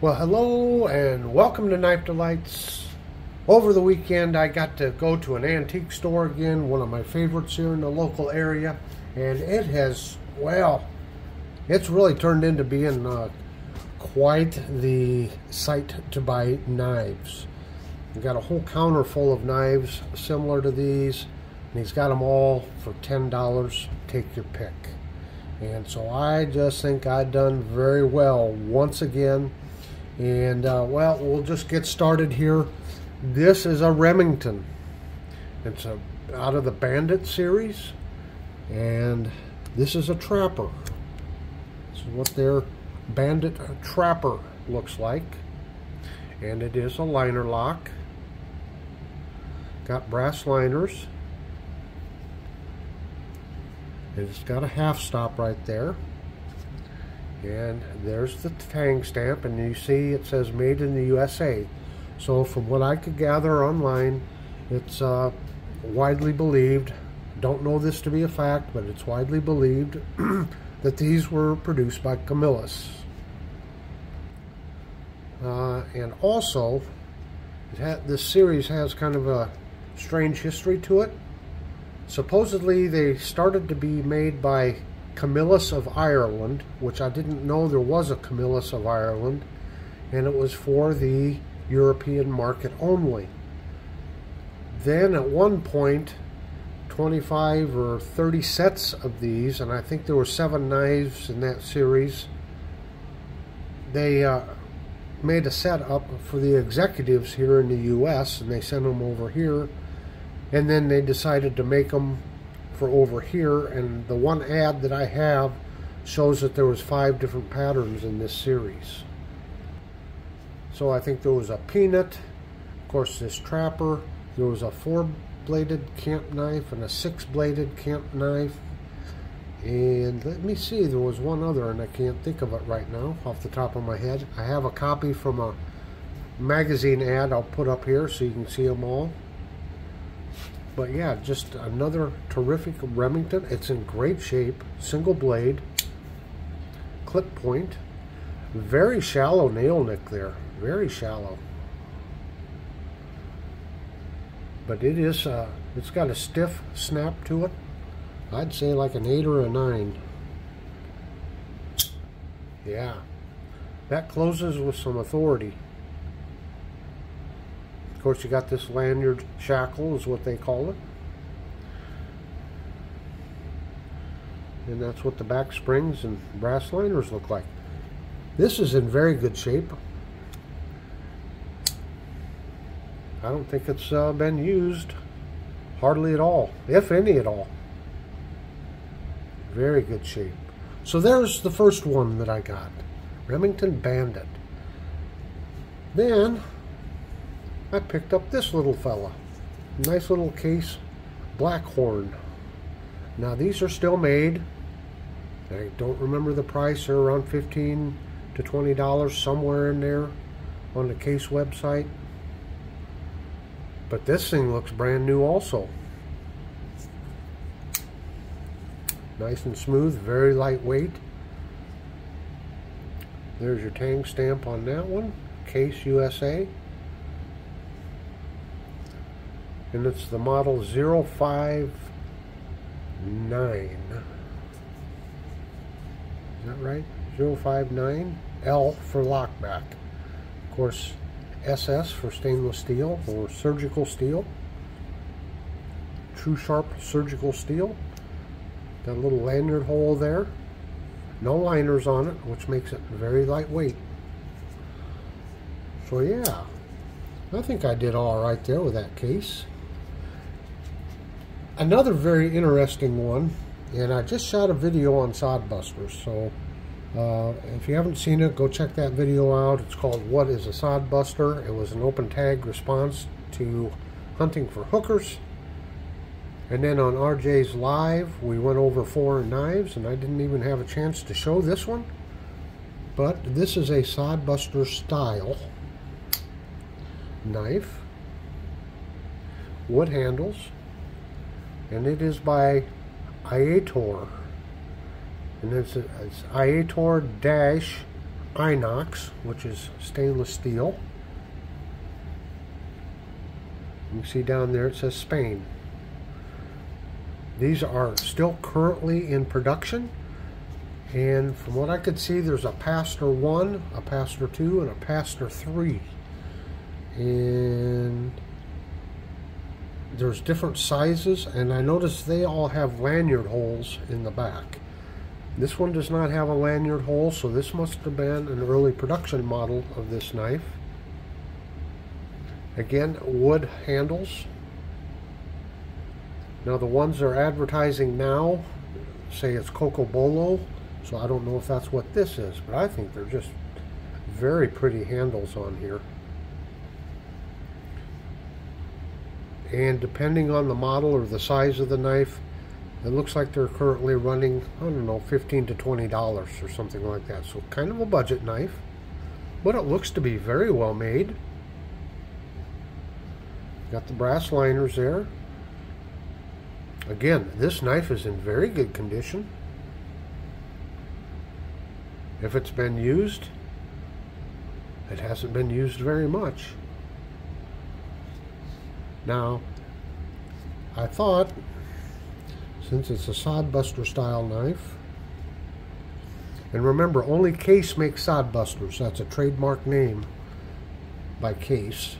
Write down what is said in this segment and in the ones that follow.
Well, hello and welcome to Knife Delights. Over the weekend I got to go to an antique store again, one of my favorites here in the local area, and it has, well, it's really turned into being quite the site to buy knives. We've got a whole counter full of knives similar to these, and he's got them all for $10. Take your pick. And so I just think I've done very well once again. And well, we'll just get started here. This is a Remington. It's out of the Bandit series, and this is a Trapper. This is what their Bandit Trapper looks like, and it is a liner lock. Got brass liners. It's got a half stop right there. And there's the tang stamp, and you see it says made in the USA. So from what I could gather online, it's widely believed, don't know this to be a fact, but it's widely believed that these were produced by Camillus. And also, this series has kind of a strange history to it. Supposedly they started to be made by Camillus of Ireland, which I didn't know there was a Camillus of Ireland, and it was for the European market only. Then at one point, 25 or 30 sets of these, and I think there were 7 knives in that series, they made a set up for the executives here in the US, and they sent them over here, and then they decided to make them for over here, and the one ad that I have shows that there was 5 different patterns in this series. So I think there was a peanut, of course this Trapper, there was a 4-bladed camp knife and a 6-bladed camp knife, and let me see, there was one other and I can't think of it right now off the top of my head. I have a copy from a magazine ad I'll put up here so you can see them all. But yeah, just another terrific Remington. It's in great shape, single blade, clip point, very shallow nail nick there, very shallow. But it is, it's got a stiff snap to it. I'd say like an 8 or a 9. Yeah, that closes with some authority. Of course, you got this lanyard shackle is what they call it. And that's what the back springs and brass liners look like. This is in very good shape. I don't think it's been used hardly at all, if any at all. Very good shape. So there's the first one that I got, Remington Bandit. Then I picked up this little fella. Nice little case, Blackhorn. Now these are still made. I don't remember the price. They're around $15 to $20, somewhere in there on the case website. But this thing looks brand new also. Nice and smooth, very lightweight. There's your tang stamp on that one, Case USA. And it's the model 059. Is that right? 059. L for lockback. Of course, SS for stainless steel or surgical steel. True sharp surgical steel. Got a little lanyard hole there. No liners on it, which makes it very lightweight. So yeah, I think I did all right there with that case. Another very interesting one, and I just shot a video on sodbusters, so if you haven't seen it, go check that video out. It's called What is a Sodbuster? It was an open tag response to hunting for hookers. And then on RJ's Live, we went over foreign knives, and I didn't even have a chance to show this one. But this is a sodbuster style knife, wood handles, and it is by Aitor. And it's Aitor inox, which is stainless steel. You can see down there it says Spain. These are still currently in production, and from what I could see, there's a Pastor 1, a Pastor 2, and a Pastor 3. And there's different sizes, and I noticed they all have lanyard holes in the back. This one does not have a lanyard hole, so this must have been an early production model of this knife. Again, wood handles. Now the ones they're advertising now say it's Cocobolo, so I don't know if that's what this is, but I think they're just very pretty handles on here. And depending on the model or the size of the knife, it looks like they're currently running, I don't know, $15 to $20 or something like that. So kind of a budget knife, but it looks to be very well made. Got the brass liners there. Again, this knife is in very good condition. If it's been used, it hasn't been used very much. Now, I thought, since it's a sodbuster style knife, and remember, only Case makes sodbusters. That's a trademark name by Case.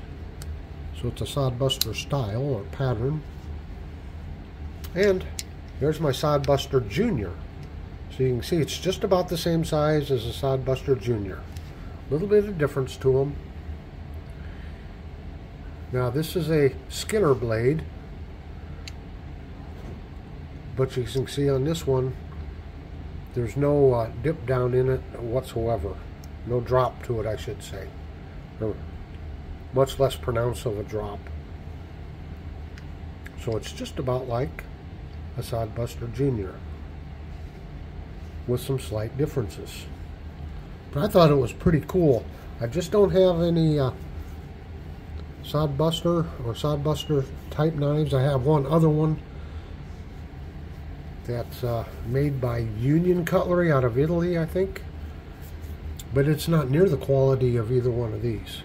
So it's a sodbuster style or pattern. And there's my Sodbuster Junior. So you can see it's just about the same size as a Sodbuster Junior. A little bit of difference to them. Now this is a Skinner blade, but you can see on this one there's no dip down in it whatsoever. No drop to it, I should say. Or much less pronounced of a drop. So it's just about like a Sodbuster Junior with some slight differences. But I thought it was pretty cool. I just don't have any Sodbuster or Sodbuster type knives. I have one other one that's made by Union Cutlery out of Italy, I think. But it's not near the quality of either one of these.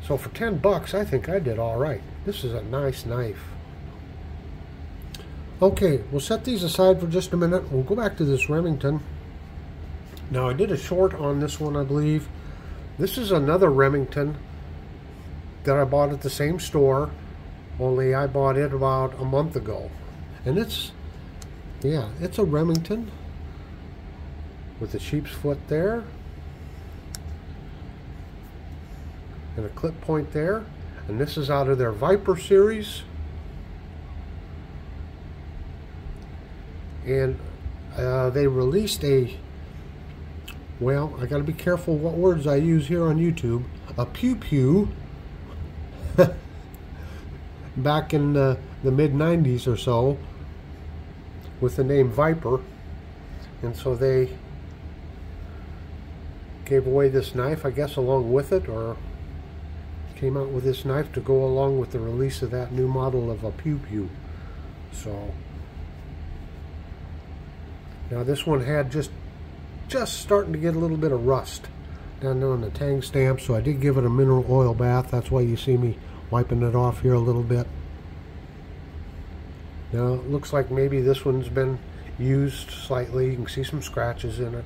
So for 10 bucks, I think I did all right. This is a nice knife. Okay, we'll set these aside for just a minute. We'll go back to this Remington. Now, I did a short on this one, I believe. This is another Remington that I bought at the same store, only I bought it about a month ago. And it's a Remington with the sheep's foot there and a clip point there. And this is out of their Viper series. And they released a, well, I gotta be careful what words I use here on YouTube, a pew-pew back in the mid-90s or so with the name Viper. And so they gave away this knife, I guess, along with it, or came out with this knife to go along with the release of that new model of a pew-pew. So now this one had just starting to get a little bit of rust down there on the tang stamp, so I did give it a mineral oil bath. That's why you see me wiping it off here a little bit. Now it looks like maybe this one's been used slightly. You can see some scratches in it.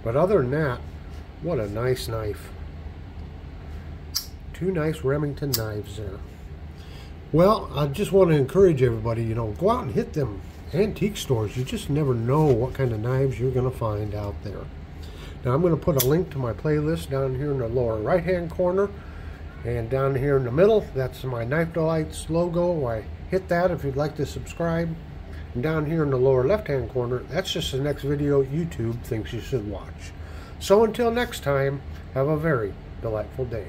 But other than that, what a nice knife. Two nice Remington knives there. Well, I just want to encourage everybody, you know, go out and hit them antique stores. You just never know what kind of knives you're going to find out there. Now I'm going to put a link to my playlist down here in the lower right hand corner, and down here in the middle, that's my Knife Delights logo. I hit that if you'd like to subscribe. And down here in the lower left hand corner, that's just the next video YouTube thinks you should watch. So until next time, have a very delightful day.